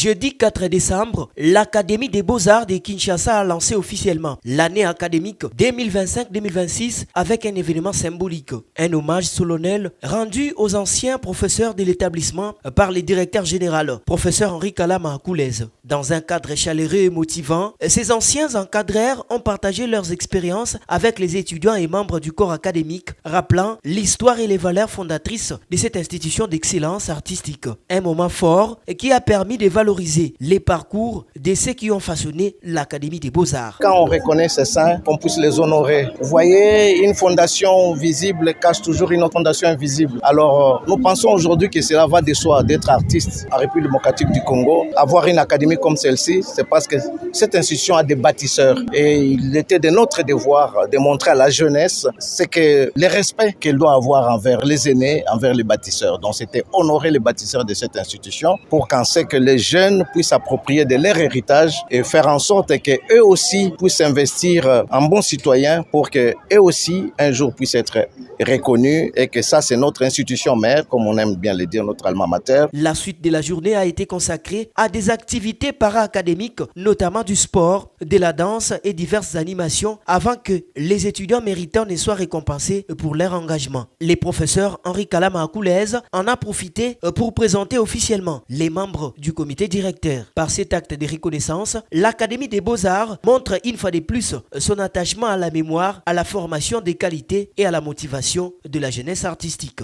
Jeudi 4 décembre, l'Académie des Beaux-Arts de Kinshasa a lancé officiellement l'année académique 2025-2026 avec un événement symbolique. Un hommage solennel rendu aux anciens professeurs de l'établissement par le directeur général, professeur Henri Kalama Akoulez. Dans un cadre chaleureux et motivant, ces anciens encadreurs ont partagé leurs expériences avec les étudiants et membres du corps académique, rappelant l'histoire et les valeurs fondatrices de cette institution d'excellence artistique. Un moment fort qui a permis de valoriser les parcours de ceux qui ont façonné l'Académie des Beaux-Arts. Quand on reconnaît ces saints, qu'on puisse les honorer. Vous voyez, une fondation visible cache toujours une autre fondation invisible. Alors, nous pensons aujourd'hui que cela va de soi d'être artiste en République démocratique du Congo. Avoir une académie comme celle-ci, c'est parce que cette institution a des bâtisseurs. Et il était de notre devoir de montrer à la jeunesse le respect qu'elle doit avoir envers les aînés, envers les bâtisseurs. Donc, c'était honorer les bâtisseurs de cette institution pour qu'on sait que les jeunes puissent s'approprier de leur héritage et faire en sorte qu'eux aussi puissent investir en bons citoyens pour qu'eux aussi, un jour, puissent être reconnus et que ça, c'est notre institution mère, comme on aime bien le dire, notre alma mater. La suite de la journée a été consacrée à des activités para-académiques, notamment du sport, de la danse et diverses animations avant que les étudiants méritants ne soient récompensés pour leur engagement. Les professeurs Henri Kalama Akoulez en a profité pour présenter officiellement les membres du comité directeur. Par cet acte de reconnaissance, l'Académie des Beaux-Arts montre une fois de plus son attachement à la mémoire, à la formation des qualités et à la motivation de la jeunesse artistique.